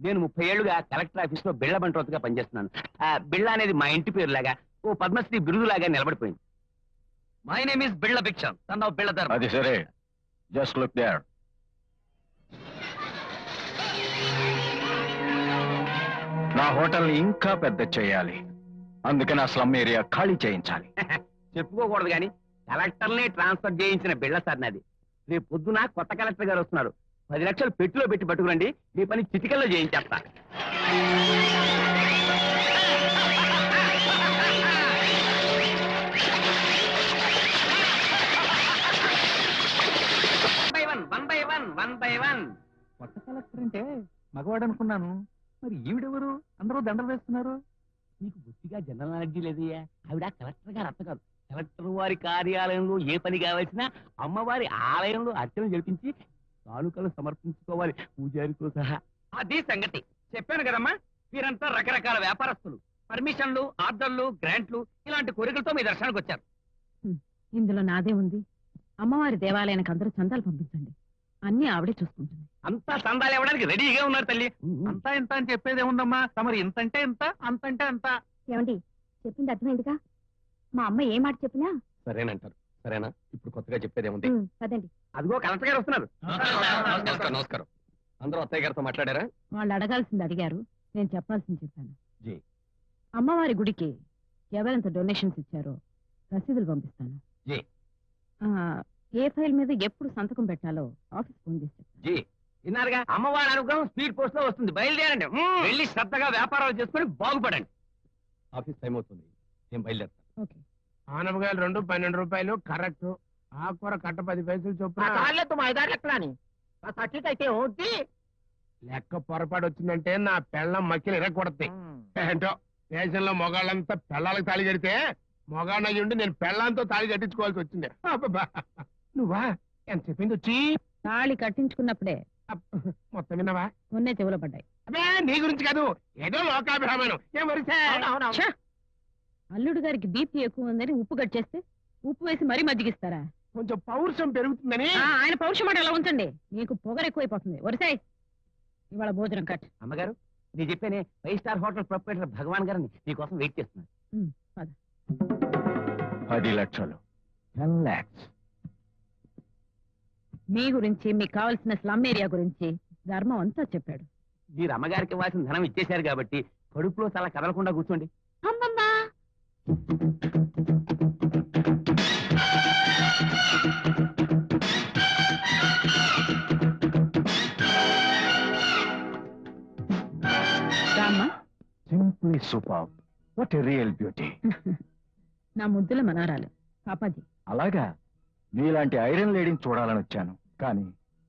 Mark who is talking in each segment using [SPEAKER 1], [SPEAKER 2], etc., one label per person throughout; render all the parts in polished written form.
[SPEAKER 1] నేను 30 ఏళ్లుగా collector office లో బిళ్ళ బంట్రోతుగా పనిచేస్తున్నాను. బిళ్ళ అనేది మా ఇంటి పేరులాగా ఓ పద్మశ్రీ బిరుదులాగా నిలబడిపోయింది. మై నేమ్ ఇస్ బిళ్ళ భిక్షం, సన్ ఆఫ్ బిళ్ళధర్.
[SPEAKER 2] అది సరే, జస్ట్ లుక్ దేర్. నా హోటల్ ఇంకా పెద్ద చేయాలి, అందుకని ఆ స్లమ్ ఏరియా ఖాళీ చేయించాలి.
[SPEAKER 1] చెప్పుకోకూడదు కానీ కలెక్టర్ని ట్రాన్స్ఫర్ చేయించిన బిళ్ళ సార్ నాది. రేపు పొద్దున కొత్త కలెక్టర్ గారు వస్తున్నారు. 10 లక్షలు పెట్టిలో పెట్టి పట్టుకురండి, మీ పని చిటికల్లో చేయించేస్తా. One by one.
[SPEAKER 3] కొత్త కలెక్టర్ అంటే మగవాడు అనుకున్నాను, మరి ఈవిడెవరు? అందరూ దండలు వేస్తున్నారు.
[SPEAKER 1] నీకు బుద్ధిగా జనరల్ నాలెడ్జీ లేదయ్యా. ఆవిడ కలెక్టర్ గారు అత్త కాదు. కలెక్టర్ వారి కార్యాలయంలో ఏ పని కావాల్సినా అమ్మవారి ఆలయంలో అర్చన జరిపించి కానుకలు సమర్పించుకోవాలి, పూజారితో సహా. అది సంగతి. చెప్పాను కదమ్మా, వీరంతా రకరకాల వ్యాపారస్తులు. పర్మిషన్లు, ఆర్డర్లు, గ్రాంట్లు ఇలాంటి కోరికలతో మీ దర్శనానికి వచ్చారు.
[SPEAKER 4] ఇందులో నాదే ఉంది. అమ్మవారి దేవాలయానికి అందరూ చందాలు పంపించండి, అన్ని ఆవిడే చూసుకుంటుంది.
[SPEAKER 1] అంతా చందాలు ఇవ్వడానికి రెడీగా ఉన్నారు తల్లి.
[SPEAKER 3] అంతా ఇంత అని చెప్పేది ఏముందమ్మా, తమరు ఇంతంటే ఇంత, అంతంటే అంత.
[SPEAKER 5] ఏమండి, చెప్పింది అర్థమైందిగా? మా అమ్మ ఏ మాట చెప్పినా
[SPEAKER 1] సరేనంటారు. సరేనా? ఇప్పుడు కొత్తగా చెప్పేది ఏముంది?
[SPEAKER 5] కదండి.
[SPEAKER 1] అదిగో కలెక్టర్ గారు వస్తున్నారు. నమస్కారం. అందరూ అత్తయ్య గారితో మాట్లాడారా?
[SPEAKER 4] వాళ్ళు అడగాల్సింది అడిగారు, నేను చెప్పాల్సింది చెప్పాను.
[SPEAKER 1] జీ.
[SPEAKER 4] అమ్మవారి గుడికి ఎవరెంత డొనేషన్స్ ఇచ్చారో రసీదులు పంపిస్తాను.
[SPEAKER 1] జీ.
[SPEAKER 4] ఏ ఫైల్ మీద ఎప్పుడు సంతకం పెట్టాలో ఆఫీస్ ఫోన్ చేసి చెప్తాను.
[SPEAKER 1] జీ. విన్నారుగా, అమ్మవారి అనుగ్రహం స్పీడ్ పోస్ట్ లో వస్తుంది. బయలుదేరండి. వెళ్ళి శ్రద్ధగా వ్యాపారాలు చేసుకుని బాగుపడండి. ఆఫీస్ టైం అవుతుంది, నేను బయలుదేరుతాను.
[SPEAKER 4] ఓకే.
[SPEAKER 6] ఆనపకాయలు 2 12 రూపాయలు కరెక్ట్. ఆకుకూర కట్ట 10 పైసలు చొప్పున. లెక్క పొరపాటు వచ్చిందంటే నా పెళ్ళం మక్కిలు ఇరగొడతాయి. ఏంటో దేశంలో మొగాళ్ళంతా పెళ్ళాలకు తాళి కడితే మొగాళ్ళయ్యుండి నేను పెళ్ళంతో తాళి కట్టించుకోవాల్సి వచ్చింది. అబ్బబ్బా. నువ్వా ఎంత చెప్పింది వచ్చి?
[SPEAKER 4] తాళి కట్టించుకున్నప్పుడే
[SPEAKER 6] మొత్తం విన్నావా?
[SPEAKER 4] మొన్నే చెవులో పడ్డాయి.
[SPEAKER 6] అబ్బే, నీ గురించి కాదు, ఏదో లోకాభిరామాయణం. ఏం వరిసే?
[SPEAKER 4] ఛ! అల్లుడు గారికి బీపీ ఎక్కువ ఉందని ఉప్పు కట్ చేస్తే ఉప్పు వేసి మరీ మజ్జిగిస్తారా?
[SPEAKER 6] కొంచెం పౌరుషం పెరుగుతుందని.
[SPEAKER 4] ఆయన పౌరుషం మాట ఎలా ఉంచండి, నీకు పొగరు ఎక్కువైపోతుంది. వరిసాయ్, ఇవాళ భోజనం కట్.
[SPEAKER 1] అమ్మగారు, నీ చెప్పానే 5 స్టార్ హోటల్ ప్రొపరేటర్ భగవాన్ గారిని నీకోసం వెయిట్ చేస్తున్నారు.
[SPEAKER 4] పద.
[SPEAKER 2] 10 లక్షలు, 10 lakhs.
[SPEAKER 4] మీ గురించి, మీకు కావాల్సిన స్లమ్ ఏరియా గురించి ధర్మం అంతా చెప్పాడు.
[SPEAKER 1] మీరు అమ్మగారికి ఇవ్వాల్సిన ధనం ఇచ్చేశారు కాబట్టి కడుపులో చాలా కదలకుండా కూర్చోండి.
[SPEAKER 5] అమ్మమ్మ,
[SPEAKER 4] రామ్మా.
[SPEAKER 2] Simply superb. What a real beauty.
[SPEAKER 4] నా ముద్దుల మనవరాలు పాపాజీ.
[SPEAKER 2] అలాగా, మీలాంటి ఐరన్ లేడీని చూడాలని వచ్చాను, కానీ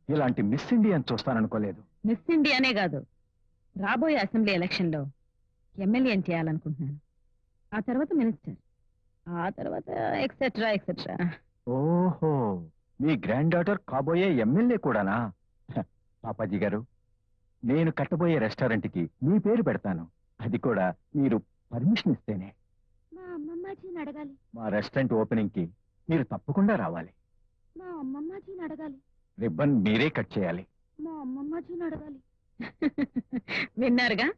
[SPEAKER 2] ఇలాంటి మిస్ ఇండియన్ చూస్తాననుకోలేదు.
[SPEAKER 4] మిస్ ఇండియానే కాదు, రాబోయే అసెంబ్లీ ఎలక్షన్ లో ఎమ్మెల్యేని చేయాలనుకుంటున్నాను. ఆ తర్వాత మినిస్టర్, ఆ తర్వాత ఎక్సెట్రా ఎక్సెట్రా.
[SPEAKER 2] ఓహో, మీ గ్రాండ్ డాటర్ కాబోయే ఎమ్మెల్యే కూడానా? పాపాజీ గారు, నేను కట్టబోయే రెస్టారెంట్ కి మీ పేరు పెడతాను, అది కూడా మీరు పర్మిషన్ ఇస్తేనే.
[SPEAKER 5] మా అమ్మమ్మాజీని అడగాలి.
[SPEAKER 2] మా రెస్టారెంట్ ఓపెనింగ్ కి మీరు తప్పకుండా రావాలి.
[SPEAKER 5] మా అమ్మమ్మాజీని అడగాలి.
[SPEAKER 2] రిబ్బన్ మీరే కట్ చేయాలి.
[SPEAKER 5] మా అమ్మమ్మాజీని అడగాలి.
[SPEAKER 4] విన్నారుగా,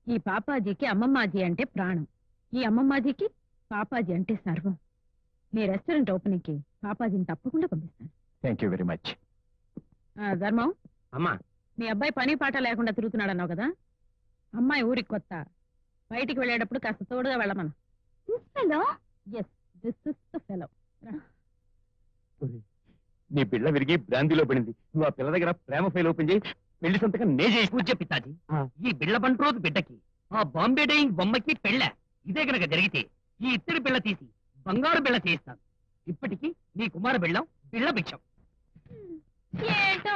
[SPEAKER 4] ఈ పాపాజీకి అమ్మమ్మాజీ అంటే ప్రాణం, ఈ అమ్మమ్మాజీకి పాపాజీ అంటే సర్వం. మీ రెస్టారెంట్ ఓపెనింగ్ కి పాపాజీని తప్పకుండా పంపిస్తాను.
[SPEAKER 2] Thank you very much.
[SPEAKER 4] ధర్మం,
[SPEAKER 1] అమ్మా,
[SPEAKER 4] మీ అబ్బాయి పని పాట లేకుండా తిరుగుతున్నాడు అన్నావు కదా, అమ్మాయి ఊరికి కొత్త, బయటికి వెళ్ళేటప్పుడు కాస్త తోడుగా వెళ్ళమను. Yes, this is the fellow.
[SPEAKER 1] నీ బిళ్ళ విరిగి బ్రాందీలో పడింది. నువ్వు ఆ పిల్ల దగ్గర ప్రేమ ఫైల్ ఓపెన్ చేయి, పెళ్లి సంతకం నే చేయి. పూజ పితాజీ, ఈ బిళ్ళ బంట్రోజు బిడ్డకి ఆ బాంబే డైయింగ్ బొమ్మకి పెళ్ళ ఇదే కనుక జరిగితే ఈ ఇత్తడి బిళ్ళ తీసి బంగారు బిళ్ళ చేయిస్తాను. ఇప్పటికీ నీ కుమార బిళ్ళం బిళ్ళ భిక్షం.
[SPEAKER 5] ఏంటో,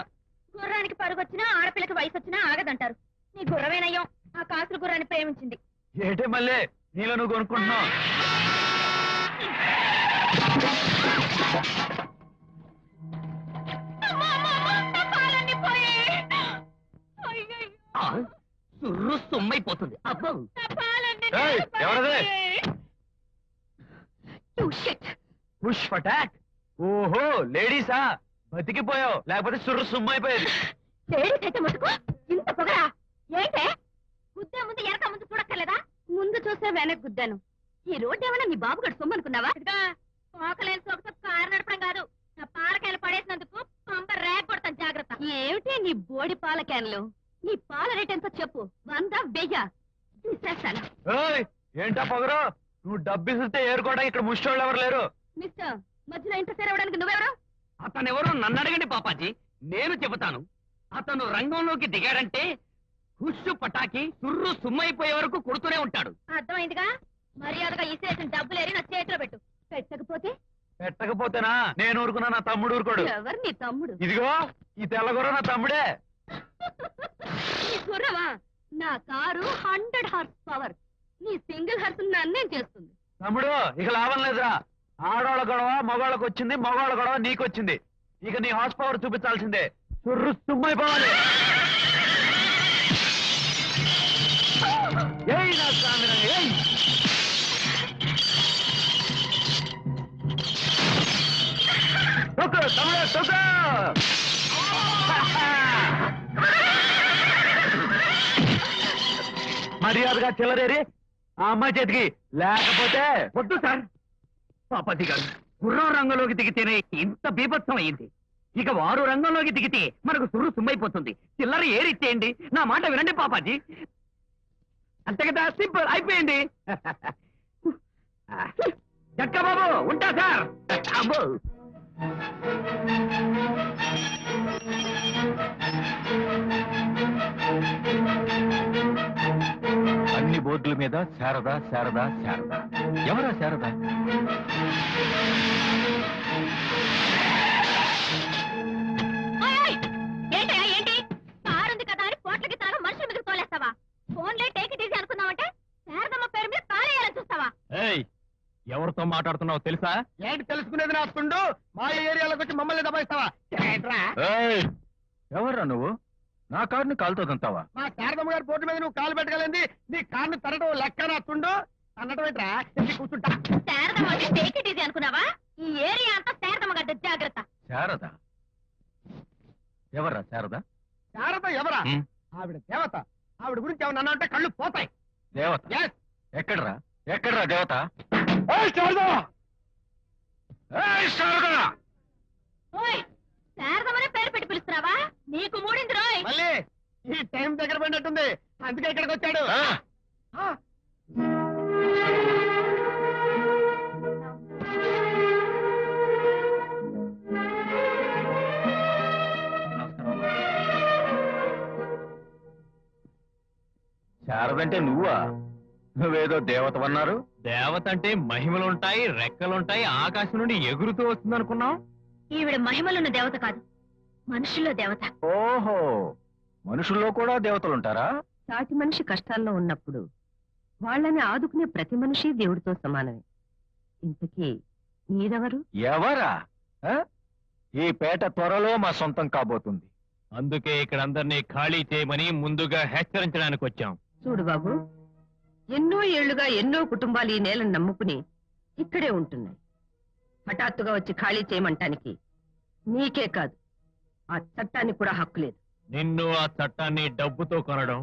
[SPEAKER 5] గుర్రానికి పరుగొచ్చినా ఆడపిల్లకి వయసు వచ్చినా ఆగదంటారు. నీ గుర్రమేనయ్యం ఆ కాసుల గుర్రాన్ని ప్రేమించింది.
[SPEAKER 1] ఏటే మళ్ళీ నీలో నువ్వు కొనుక్కుంటున్నావు? సుర్రు సొమ్మైపోతుంది. అబ్బో, ఎవరదే? పుష్ ఫటాక్. ఓహో, లేడీసా? బతికిపోయావు, లేకపోతే సుర్రు సొమ్మైపోయేది.
[SPEAKER 5] లేడీస్ అయితే ముసుకు ఇంత పొగరా ఏంటే? చూస్తే వెనక్కి గుద్దాను. ఈ రోడ్డు ఏమన్నా నీ బాబు గడు సొమ్ము అనుకున్నావా? పోకలేని సోకతో కారు నడపడం కాదు, నా పాలకాయలు పడేసినందుకు పంప రేక్ కొడతాను, జాగ్రత్త. ఏమిటి నీ బోడి పాల క్యాన్లు? నీ పాల రేట్ ఎంతో చెప్పు, 100 1000 తీసేస్తాను.
[SPEAKER 2] ఏంటా పొగరు? నువ్వు డబ్బిస్తే ఏరుకోవడానికి ఇక్కడ ముష్టోళ్ళు ఎవరు లేరు.
[SPEAKER 5] మిస్టర్, మధ్యలో ఇంటర్ఫేర్ అవ్వడానికి నువ్వెవరు?
[SPEAKER 1] అతనెవరో నన్ను అడగండి పాపాజీ, నేను చెబుతాను. అతను రంగంలోకి దిగాడంటే హుస్సు పటాకి సుర్రు సుమ్మైపోయే వరకు కొడుతూనే ఉంటాడు.
[SPEAKER 5] అర్థమైందిగా, మర్యాదగా ఇసేసిన డబ్బులేరి నా చేతిలో పెట్టు.
[SPEAKER 2] పెట్టకపోతేనా నేను ఊరుకున్నా, నా తమ్ముడు ఊరుకోడు.
[SPEAKER 5] ఎవరు నీ తమ్ముడు?
[SPEAKER 2] ఇదిగో ఈ తెల్లగొర్ర నా తమ్ముడే.
[SPEAKER 5] నీ గుర్రవా? నా కారు 100 హార్స్ పవర్. నీ సింగిల్ హార్స్ నన్నేం చేస్తుంది?
[SPEAKER 2] తమ్ముడు ఇక లాభం లేదురా. ఆడవాళ్ళ గొడవ మగవాళ్ళకి వచ్చింది, మగవాళ్ళ గొడవ నీకొచ్చింది. ఇక నీ హార్స్ పవర్ చూపించాల్సిందే. సుర్రు సుమ్మైపోవాలి. ఏయ్ నా సామిరా, ఏయ్. తొక్కు తమ్ముడు, తొక్కు. మర్యాదగా చిల్లరేరి ఆ అమ్మాయి చేతికి, లేకపోతే
[SPEAKER 1] వద్దు సార్. పాపాజీ గారు, గుర్రం రంగంలోకి దిగితేనే ఇంత బీభత్సం అయింది. ఇక వారు రంగంలోకి దిగితే మనకు సుర్రు సుమ్మైపోతుంది. చిల్లర ఏరిచ్చేయండి, నా మాట వినండి పాపాజీ. అంతే కదా, సింపుల్ అయిపోయింది. చక్క బాబు, ఉంటా సార్. అబ్బో,
[SPEAKER 2] అన్ని బోర్డుల మీద శారదా శారదా శారదా. ఎవరా శారదా?
[SPEAKER 5] ఏంటయ్యా ఏంటి? కారుంది కదా అని పోట్లకి తాను మనుషుల మీద తోలేస్తావా? ఫోన్లే టేక్ ఇట్ ఈజీ అనుకున్నావంటే శారదమ్మ పేరు మీద కాలేయాలని చూస్తావా?
[SPEAKER 2] ఏయ్, ఎవరితో మాట్లాడుతున్నావు తెలుసా?
[SPEAKER 6] ఏంటి తెలుసుకునేది నా తుండు? మా ఏరియాలోకి వచ్చి మమ్మల్ని దబాయిస్తావా? ఏంట్రా?
[SPEAKER 2] ఏయ్, ఎవర్రా నువ్వు? నా కారుని కాలుతో దంతావా?
[SPEAKER 6] మా శారదమ్మ గారి బోర్డు మీద నువ్వు కాలు పెట్టగలింది నీ కారుని తరడం లెక్క నా తుండు అన్నట్టు ఏంట్రా? ఎక్కి కూర్చుంటా.
[SPEAKER 5] శారదమ్మ అంటే టేక్ ఇట్ ఈజీ అనుకున్నావా? ఈ ఏరియా అంతా శారదమ్మ గడ్డ, జాగ్రత్త.
[SPEAKER 2] శారదా? ఎవర్రా శారదా?
[SPEAKER 6] శారద ఎవరా?
[SPEAKER 2] ఉమ్.
[SPEAKER 6] ఆవిడ దేవత. ఆవిడ గురించి ఏమన్నా అంటే కళ్ళు పోతాయి.
[SPEAKER 2] దేవత?
[SPEAKER 6] Yes.
[SPEAKER 2] ఎక్కడ్రా ఎక్కడ్రా దేవత? ఏయ్ శారదా! ఏయ్ శారదా!
[SPEAKER 5] ఓయ్, శారదమ్మనే పేరు పెట్టి పిలుస్తున్నావా? నీకు మూడింది రోయ్.
[SPEAKER 6] మళ్ళీ ఈ టైం దగ్గర పడినట్టుంది, అందుకే ఇక్కడికి వచ్చాడు.
[SPEAKER 2] ఆ?
[SPEAKER 6] ఆ,
[SPEAKER 2] శారదంటే నువ్వా? నువ్వేదో దేవతవన్నారు.
[SPEAKER 1] దేవత అంటే మహిమలుంటాయి, రెక్కలుంటాయి, ఆకాశం నుండి ఎగురుతూ వస్తుంది అనుకున్నాం.
[SPEAKER 5] ఈవిడ మహిమలున్న దేవత కాదు, మనుషుల్లో దేవత.
[SPEAKER 2] ఓహో, మనుషుల్లో కూడా దేవతలుంటారా?
[SPEAKER 7] సాటి మనిషి కష్టాల్లో ఉన్నప్పుడు వాళ్ళని ఆదుకునే ప్రతి మనిషి దేవుడితో సమానమే. ఇంతకీ మీరెవరు?
[SPEAKER 2] ఎవరా? ఆ? ఈ పేట త్వరలో మా సొంతం కాబోతుంది.
[SPEAKER 1] అందుకే ఇక్కడ అందరినీ ఖాళీ చేయమని ముందుగా హెచ్చరించడానికి వచ్చాం.
[SPEAKER 7] చూడు బాబు, ఎన్నో ఏళ్లుగా ఎన్నో కుటుంబాలు ఈ నేలను నమ్ముకుని ఇక్కడే ఉంటున్నాయి. హఠాత్తుగా వచ్చి ఖాళీ చేయమంటానికి నీకే కాదు, ఆ చట్టానికి కూడా హక్కు లేదు.
[SPEAKER 1] నిన్ను ఆ చట్టాన్ని డబ్బుతో కొనడం,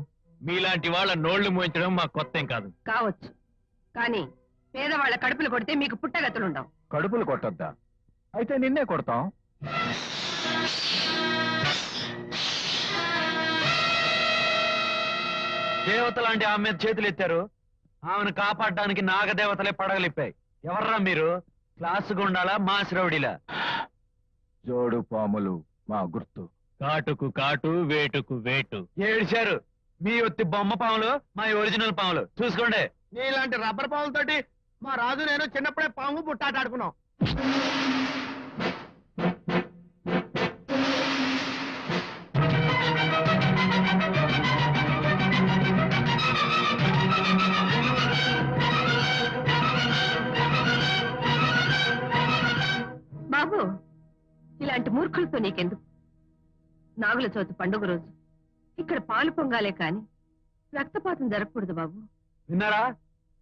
[SPEAKER 1] మీలాంటి వాళ్ళ నోళ్లు మోయించడం మా కొత్తేం కాదు.
[SPEAKER 7] కావచ్చు, కానీ పేదవాళ్ల కడుపులు కొడితే మీకు పుట్టగతులుండవు.
[SPEAKER 2] కడుపులు కొట్టొద్దా? అయితే నిన్నే కొడతాం. దేవతలాంటి ఆమె మీద చేతులు ఎత్తారు. ఆమెను కాపాడడానికి నాగదేవతలే పడగలిప్పాయి. ఎవర్రా మీరు? క్లాసు గుండాలా, మాసిరౌడిలా? జోడు పాములు మా గుర్తు. కాటుకు కాటు, వేటుకు వేటు. ఏడిచారు. మీ ఒత్తి బొమ్మ పాములు, మా ఒరిజినల్ పాములు. చూసుకోండి.
[SPEAKER 6] నీలాంటి రబ్బర్ పాములతోటి మా రాజు నేను చిన్నప్పుడే పాము బుట్టాట ఆడుకున్నాం.
[SPEAKER 7] బాబు, ఇలాంటి మూర్ఖులతో నీకెందుకు? నాగుల చవితి పండుగ రోజు ఇక్కడ పాలు పొంగాలే కాని రక్తపాతం జరగకూడదు బాబు.
[SPEAKER 2] విన్నారా?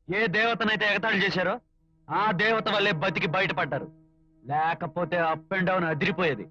[SPEAKER 2] ఏ దేవతనైతే ఎగతాళి చేశారో ఆ దేవత వల్లే బతికి బయటపడ్డారు. లేకపోతే అప్ అండ్ డౌన్ అదిరిపోయేది.